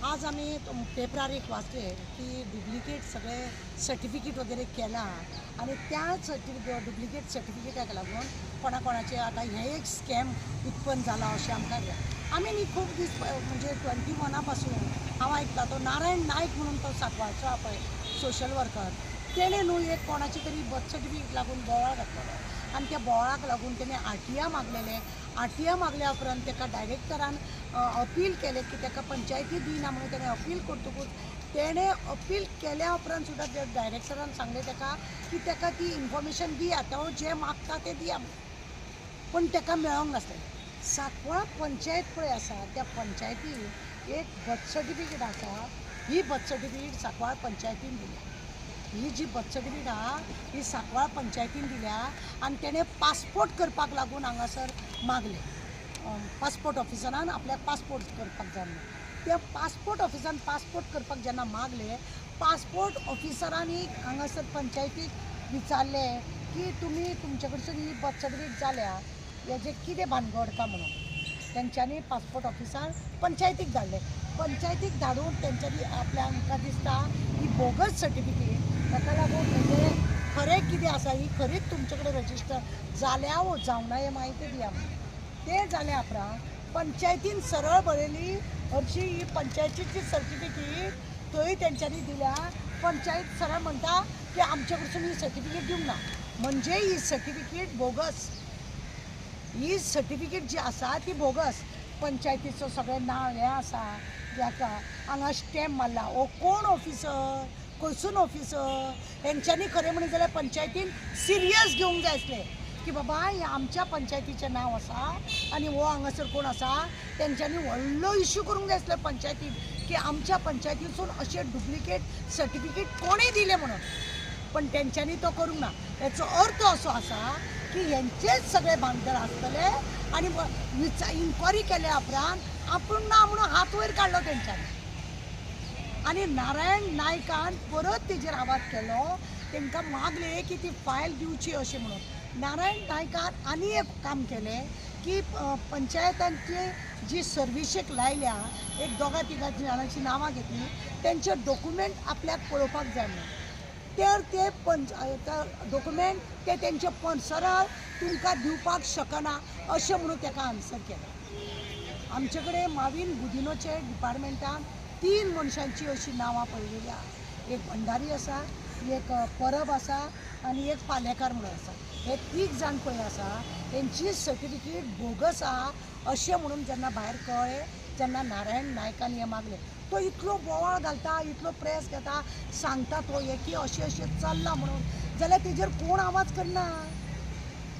आज आम्ही पेपरार एक वाचले की डुप्लिकेट सगळे सर्टिफिकेट वगैरे केला आणि त्या डुप्लिकेट सर्टिफिकेटाक लागून कोणाचे आता हे एक स्कॅम उत्पन्न जाला अशें आमकां आमी न्ही खूब दीस म्हणजे 21 पासून हांव आयकता तो नारायण नायक म्हणून तो सांकवाळचो आहा पळय सोशल वर्कर तेणे न्हू एक कोणाची तरी बर्थ सर्टिफिकेट लागून बोवाळ घातलेलो आणि त्या बोवाळाक लागून तेणे आरटीआय मागलेले आरटीआय मागल्या उपरांत ताका डायरेक्टरान अपील केले की ताका पंचायती दिना म्हणून तेणें अपील करतकूच तेणें अपील केल्या उपरांत सुद्दां त्या डायरेक्टरान सांगलें ताका की ताका ती इन्फॉर्मेशन दिया तो जें मागता तें दिया पण ताका मेळोंक नासलें सांकवाळ पंचायत पळय आसा त्या पंचायतीन एक बर्थ सर्टिफिकेट आसा ही बर्थ सर्टिफिकेट सांकवाळ पंचायतीन दिल्या ही जी बर्थ सर्टिफिकेट आहा ही सांकवाळ पंचायतीन दिल्या आनी तेणें पासपोर्ट करपाक लागून हांगासर मागले पासपोर्ट ऑफिसरान आपल्याक पासपोर्ट करपाक जाय म्हणून त्या पासपोर्ट ऑफिसान पासपोर्ट करपाक जेन्ना मागले पासपोर्ट ऑफिसरांनी हांगासर पंचायतीक विचारलें की तुमी तुमचे कडसून ही बर्थ सर्टिफिकेट जाल्या हेजें कितें भानगड काय म्हणून तेंच्यांनी पासपोर्ट ऑफिसार पंचायतीक धाडलें पंचायतीक धाडून तेंच्यांनी आपल्या आमकां दिसता ही बोगस सर्टिफिकेट ताका लागून हेजें खरें कितें आसा ही खरीच तुमचे कडेन रजिस्टर जाल्या वो जावं ना हें म्हायती दिया तें जाल्या उपरांत पंचायतीन सरळ बरयली हरशी ही पंचायतीची सर्टिफिकेट थंय तेंच्यांनी दिल्या पंचायत सरळ म्हणटा की आमचे कडसून ही सर्टिफिकेट दिवंक ना म्हणजे ही सर्टिफिकेट बोगस ही सर्टिफिकेट जी आसा ती बोगस पंचायतीचो सगळें नांव हें आसा जाका हांगा स्टॅम्प मारला ओ कोण ऑफिसर खंयसून ऑफिसर हेंच्यांनी खरें म्हणलें जाल्यार पंचायतीन सिरियस घेवंक जाय आसलें की बाबा हें आमच्या पंचायतीचें नांव आसा आनी हो हांगासर कोण आसा तेंच्यांनी व्हडलो इश्यू करूंक जाय आसलो पंचायतीन की आमच्या पंचायतीसून अशें डुप्लिकेट सर्टिफिकेट कोणें दिलें म्हणून पण तेंच्यांनी तो करूंक ना हेचो अर्थ असो आसा की हेंचेच सगळे भानगड आसतले आनी इन्क्वायरी केल्या उपरांत आपूण ना म्हणून हात वयर काडलो तेंच्यांनी आनी नारायण नायकान परत तेजेर आवाज केलो तांकां मागले की ती फायल दिवची अशें म्हणून नारायण नायकान आनी एक काम केलें की पंचायतांची जी सर्विसेक लायल्या एक दोगा तिगा जाणांची नांवां घेतली तेंचे डॉक्युमेंट आपल्याक पळोवपाक जाय म्हणून तर ते डॉक्युमेंट ते तेंचे सरळ तुमकां दिवपाक शकना अशें म्हणून ताका आन्सर केलें आमचे कडेन माविन गुदिनोचे डिपार्टमेंटान 3 मनशांची अशी नांवां पळयलेली आहा एक भंडारी आसा एक परब आसा आनी एक पालेकार म्हणून आसा हे 3 जाण पळय आसा तेंची सर्टिफिकेट बोगस आहा अशें म्हणून जेन्ना भायर कळ्ळें जेन्ना नारायण नायकान हें मागलें तो इतलो बोवाळ घालता इतलो प्रेस घेता सांगता तो की अशें अशें चल्लां म्हणून जाल्यार तेजेर कोण आवाज करना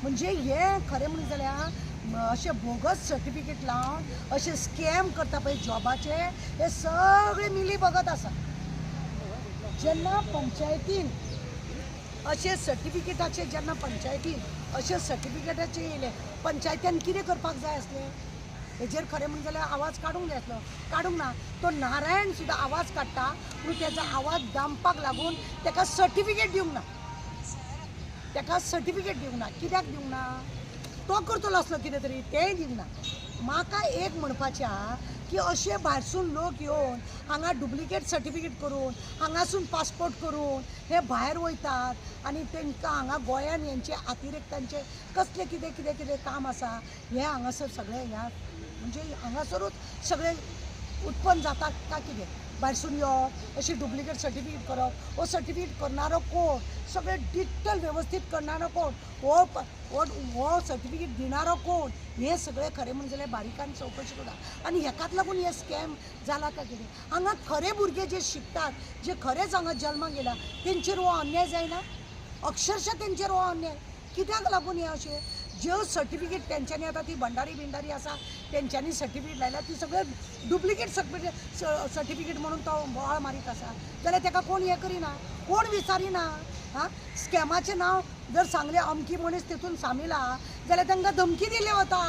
म्हणजे हें खरें म्हणलें जाल्यार अशें बोगस सर्टिफिकेट लावन अशें स्कॅम करता पळय जॉबाचे हे सगळे मिली बगत आसा जेन्ना पंचायतीन अशें सर्टिफिकेटाचे जेन्ना पंचायतीन अशें सर्टिफिकेटाचे येयले पंचायतीन कितें करपाक जाय आसलें हेजेर खरें म्हणलें जाल्यार आवाज काडूंक जाय आसलो काडूंक ना तो नारायण सुद्दां आवाज काडटा पूण तेजो आवाज दामपाक लागून ताका सर्टिफिकेट दिवंक ना ताका सर्टिफिकेट दिवंक ना कित्याक दिवंक ना तो करतलो आसलो कितें तरी तेंय दिवंक ना म्हाका एक म्हणपाचें आहा की अशे भायरसून लोक येवन हांगा डुप्लिकेट सर्टिफिकेट करून हांगासून पासपोर्ट करून हे भायर वयतात आनी तांकां हांगा गोंयान हेंचे अतिरेक्तांचे कसले कितें कितें कितें काम आसा हे हांगासर सगळें ह्या म्हणजे हांगासरूच सगळें उत्पन्न जाता काय कितें भायरसून येवप अशी डुप्लिकेट सर्टिफिकेट करप हो सर्टिफिकेट करणारो कोण सगळें डिटेल वेवस्थीत करणारो कोण हो सर्टिफिकेट दिणारो कोण हे सगळें खरें म्हणजे जाल्यार बारीकान चवकशी करा आनी हेकाच लागून हे स्कॅम जाला काय कितें हांगा खरे भुरगे जे शिकतात जे खरेंच हांगा जल्माक येयला तेंचेर हो अन्याय जायना अक्षरशः तेंचेर हो अन्याय कित्याक लागून हे अशें ज्यो सर्टिफिकेट तेंच्यांनी आतां ती भंडारी बिंडारी आसा तेंच्यांनी सर्टिफिकेट लायला ती सगळे डुप्लिकेट सर्टिफिकेट म्हणून तो बोवाळ मारीत आसा जाल्यार ताका कोण हें करिना कोण विचारिना हां स्कॅमाचें नांव जर सांगलें अमकी मनीस तितून सामील आहा जाल्यार तांकां धमकी दिली वता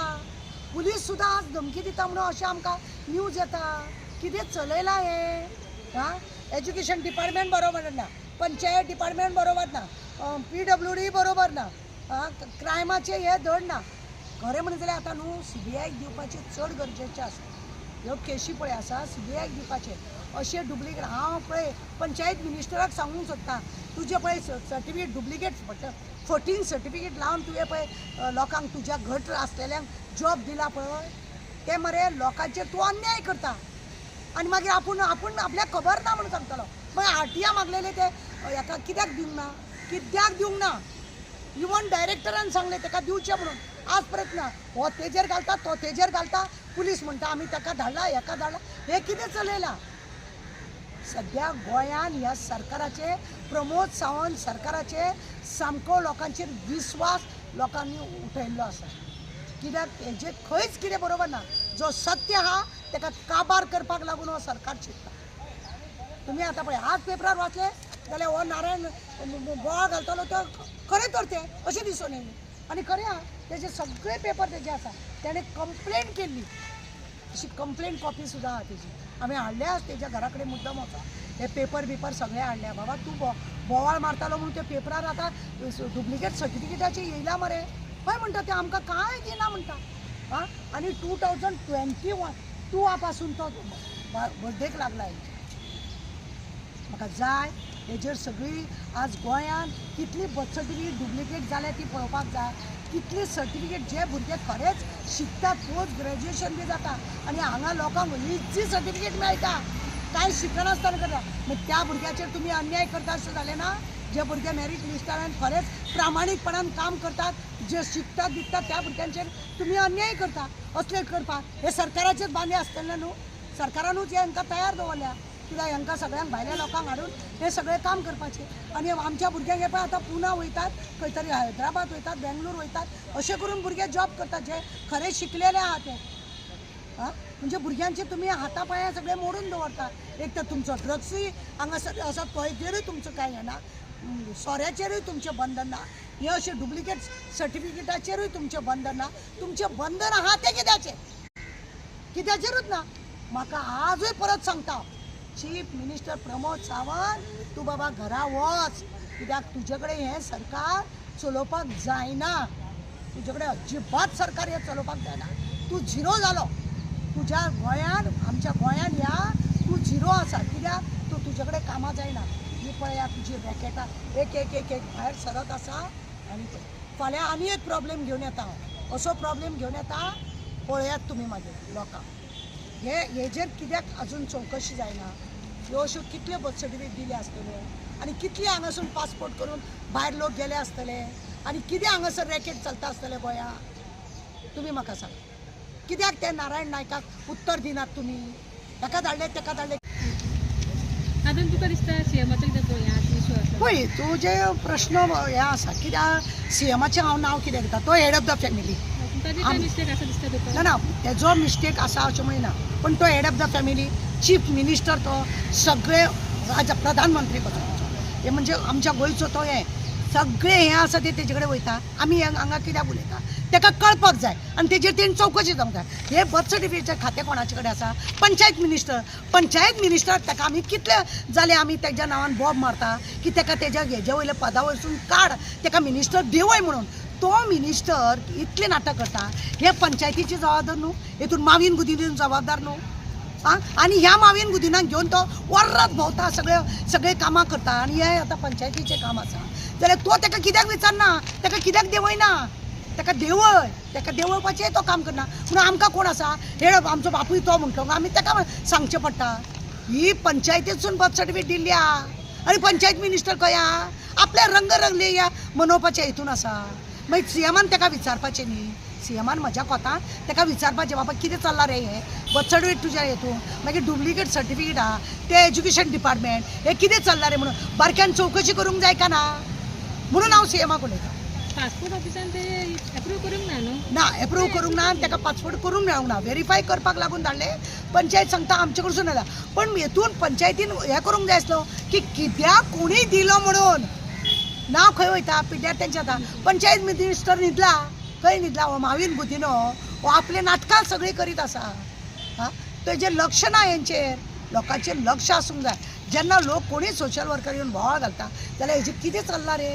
पुलीस सुद्दां आज धमकी दिता म्हणून अशें आमकां न्यूज येता कितें चलयलां हें हां एज्युकेशन डिपार्टमेंट बरोबर ना पंचायत डिपार्टमेंट बरोबर ना PWD बरोबर ना क्रायमाचे हे धड ना खरें म्हणलें जाल्यार आतां न्हू CBI दिवपाचें चड गरजेचें आसा ह्यो केशी पळय आसा CBIक दिवपाचे अशे डुप्लिकेट हांव पळय पंचायत मिनिस्टराक सांगूंक सोदता तुजे पळय सर्टिफिकेट डुप्लिकेट 14 सर्टिफिकेट लावन तुवें पळय लोकांक तुज्या घट आसलेल्यांक जॉब दिला पळय ते मरे लोकांचेर तूं अन्याय करता आनी मागीर आपूण आपल्याक खबर ना म्हणून सांगतलो मागीर RTI मागलेले ते हेका कित्याक दिवंक ना इवन डायरेक्टरान सांगले ताका दिवचें म्हणून आज पर्यंत ना हो तेजेर घालता तो तेजेर घालता पुलीस म्हणटा आमी ताका धाडला हेका धाडला हे कितें चलयलां सद्या गोंयान ह्या सरकाराचे प्रमोद सावंत सरकाराचे सामको लोकांचेर विश्वास लोकांनी उठयल्लो आसा कित्याक हेजे खंयच कितें बरोबर ना जो सत्य आहा ताका काबार करपाक लागून हो सरकार चिंतता तुमी आतां पळय आज पेपरार वाचले जाल्यार हो नारायण बोवाळ घालतलो तो खरें तर ते अशें दिसून येयलें आनी खरें आहा तेजे सगळे पेपर तेजे आसा ताणें कंप्लेन केल्ली अशी कंप्लेन कॉपी सुद्दां आहा तेजी आमी हाडल्या तेज्या घरा कडेन मुद्दम वचा हे पेपर सगळे हाडल्या बाबा तूं बोवाळ मारतालो म्हणून ते पेपरार आतां डुप्लिकेट सर्टिफिकेटाचे येयला मरे हय म्हणटा ते आमकां कांय दिना म्हणटा आं आनी 2021 पासून तो बर्थडेक लागला म्हाका जाय हेजेर सगळी आज गोंयान कितली बर्थ सर्टिफिकेट डुप्लिकेट जाल्या ती पळोवपाक जाय कितली सर्टिफिकेट जे भुरगे खरेंच शिकतात पोस्ट ग्रॅज्युएशन बी जाता आनी हांगा लोकांक इजी सर्टिफिकेट मेळटा कांय शिकनासतना करता मागीर त्या भुरग्याचेर तुमी अन्याय करता अशें जालें ना जे भुरगे मेरीट लिस्टान खरेंच प्रामाणीकपणान काम करतात जे शिकतात दिसतात त्या भुरग्यांचेर तुमी अन्याय करता असले करपाक हे सरकाराचेच बांदे आसतलें न्हू सरकारानूच हांकां तयार दवरल्या कित्याक हांकां सगळ्यांक भायल्या लोकांक हाडून हे सगळें काम करपाचें आनी आमच्या भुरग्यांक हे पळय आतां पुना वयतात खंय तरी हैदराबाद वयतात बेंगलोर वयतात अशें करून भुरगे जॉब करतात जे खरे शिकलेले आहात ते आं म्हणजे भुरग्यांचे तुमी हाता पांयां सगळे मोडून दवरता एक तर तुमचो ड्रग्सूय हांगासर आसा तोयचेरूय तुमचो कांय हें ना सोऱ्याचेरूय तुमचें बंधन ना हे अशें डुप्लिकेट सर्टिफिकेटाचेरूय तुमचें बंधन ना तुमचें बंधन आहा तें कित्याचेरूच ना म्हाका आजूय परत सांगता चीफ मिनिस्टर प्रमोद सावंत तूं बाबा घरा वच कित्याक तुजे कडेन हें सरकार चलोवपाक जायना तुजे कडेन अजिबात सरकार हें चलोवपाक जायना तूं झिरो जालो तुज्या गोंयान आमच्या गोंयान ह्या तूं झिरो आसा कित्याक तूं तुजे कडेन कामां जायना ही पळया तुजी रॅकेटां एक भायर सरत आसा आनी फाल्यां आनी एक प्रॉब्लेम घेवन येता हांव असो प्रॉब्लेम घेवन येता पळयात तुमी मागीर लोकांक हेजेर कित्याक अजून चवकशी जायना ह्यो अश्यो कितल्यो बर्थ सर्टिफिकेट दिले आसतल्यो आनी कितले हांगासून पासपोर्ट करून भायर लोक गेले आसतले आनी कितें हांगासर रॅकेट चलता आसतले गोंयांत तुमी म्हाका सांग कित्याक ते नारायण नायकाक उत्तर दिनात तुमी ताका धाडले आतां तुका दिसता सीएमाचो कितें पळय तुजे प्रश्न हे आसा कित्याक सीएमाचें हांव नांव कितें घेता तो हेड ऑफ द फॅमिली ना तेजो मिस्टेक आसा अशें म्हणिना पण तो head of the family chief minister तो सगळे प्रधानमंत्री कसो हे म्हणजे आमच्या गोंयचो तो हे सगळे हे आसा ते तेजे कडेन वयता आमी हांगा कित्याक उलयता ताका कळपाक जाय आनी तेजेर तेणी चवकशी जावंक जाय हे बर्थ सर्टिफिकेटचें खातें कोणाचे कडेन आसा पंचायत मिनिस्टर ताका आमी कितले जाले आमी तेज्या नांवान बॉब मारता की ताका तेज्या हेजे वयले पदा वयरसून काड ताका मिनिस्टर देवय म्हणून तो मिनिस्टर इतले नाटक करता हे पंचायतीची जबाबदार न्हू हेतून मावीन गुदिन जबाबदार न्हू आं आनी ह्या मावीन गुदिनाक घेवन तो वर्रात भोंवता सगळे कामां करता आनी हे आतां पंचायतीचें काम आसा जाल्यार तो ताका कित्याक विचारना ताका कित्याक देंवयना ताका देंवोवपाचें तो काम करना म्हणून आमकां कोण आसा हे आमचो बापूय तो म्हणटलो आमी ताका सांगचें पडटा ही पंचायतीसून बर्थ सर्टिफिकेट दिल्ली आहा आनी पंचायत मिनिस्टर खंय आहा आपल्या रंगरंगले ह्या मनोवपाच्या हितून आसा मागीर सीएमान ताका विचारपाचें न्ही सीएमान म्हज्या कोतान ताका विचारपाचें बाबा कितें चल्लां रे हें बर्थ सर्टिफिकेट तुज्या हेतून मागीर डुप्लिकेट सर्टिफिकेट आहा ते एज्युकेशन डिपार्टमेंट हे कितें चल्लां रे म्हणून बारक्यान चवकशी करूंक जाय का ना म्हणून हांव सीएमाक उलयतां पासपोर्ट ऑफिसान ते एप्रूव करूंक ना न्हू ना एप्रूव करूंक ना ताका पासपोर्ट करूंक मेळूंक ना व्हेरीफाय करपाक लागून धाडले पंचायत सांगता आमचे कडसून येता पण हेतून पंचायतीन हे करूंक जाय आसलो की कित्याक कोणी दिलो म्हणून नांव खंय वयता पिड्ड्यार तेंचे आतां पंचायत मिनिस्टर न्हिदला खंय न्हिदला हो मावीन बुदिनो हो आपले नाटकां सगळीं करीत आसा हां तेजेर लक्ष ना हेंचेर लोकांचेर लक्ष आसूंक जाय जेन्ना लोक कोणी सोशल वर्कर येवन बोवाळ घालता जाल्यार हेजेर कितें चल्लां रे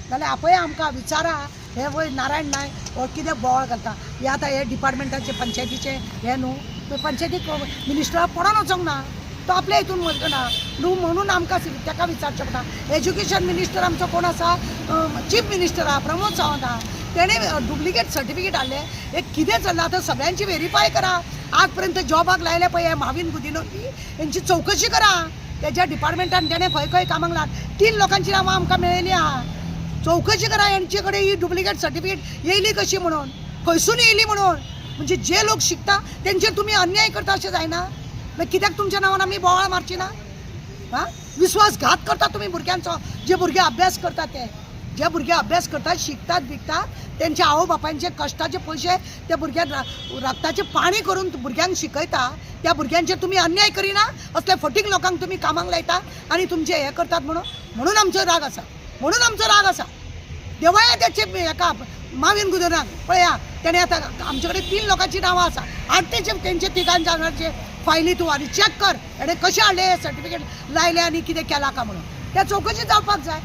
जाल्यार आपय आमकां विचारा हे वय नारायण नायक हो कितें बोवाळ घालता हे आतां हे डिपार्टमेंटाचे पंचायतीचे हे न्हू पंचायतीक मिनिस्टरा पडोन वचोंक ना तो आपल्या हितून वचना न्हू म्हणून आमकां ताका विचारचें पडटा एज्युकेशन मिनिस्टर आमचो कोण आसा चीफ मिनिस्टर आहा प्रमोद सावंत आहा तेणे डुप्लिकेट सर्टिफिकेट हाडले हे कितें चल्लां आतां सगळ्यांची व्हेरीफाय करा आज पर्यंत जॉबाक लायले पळय हे माविन गुदिन्होंनी हेंची चवकशी करा तेज्या डिपार्टमेंटान तेणें खंय खंय कामाक लाग 3 लोकांची नांवां आमकां मेळयलीं आहा चवकशी करा यांचे कडेन ही डुप्लिकेट सर्टिफिकेट येयली कशी म्हणून खंयसून येयली म्हणून म्हणजे जे लोक शिकता तेंचेर तुमी अन्याय करता अशें जायना मागीर कित्याक तुमच्या नांवान आमी बोवाळ मारची ना हां विश्वासघात करता तुमी भुरग्यांचो जे भुरगे अभ्यास करता ते जे भुरगे अभ्यास करतात शिकतात विकतात त्यांच्या आवय बापायचे कश्टाचे पैसे त्या भुरग्यांक रक्ताचे पाणी करून भुरग्यांक शिकयता त्या भुरग्यांचेर तुमी अन्याय करिना असले फटींग लोकांक तुमी कामाक लायता आनी तुमचे हे करतात म्हणून आमचो राग आसा देवाय त्याचे हेका माविन गुदिन्होक पळया तेणे आतां आमचे कडेन 3 लोकांची नांवां आसा आनी तेंचे तिगांच्या जाणांचे फायली तूं आनी चॅक कर हेणे कशें हाडले सर्टिफिकेट लायले आनी कितें केलां काय म्हणून त्या चवकशी जावपाक जाय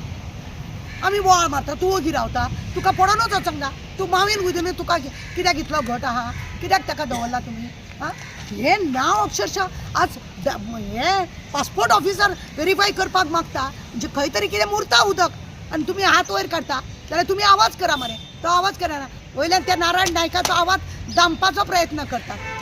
आमी बोवाळ मारता तूं वगी रावता तुका पडोनूच वचोंक ना तूं माविन गुदिन्हो तुका कित्याक इतलो घट आहा कित्याक ताका दवरला तुमी हां हे नांव अक्षरशः आज हे पासपोर्ट ऑफिसर व्हेरीफाय करपाक मागता म्हणजे खंय तरी कितें मुरता उदक आनी तुमी हात वयर काडटा जाल्यार तुमी आवाज करा मरे तो आवाज करना वयल्यान त्या नारायण नायकाचो आवाज दामपाचो प्रयत्न करतात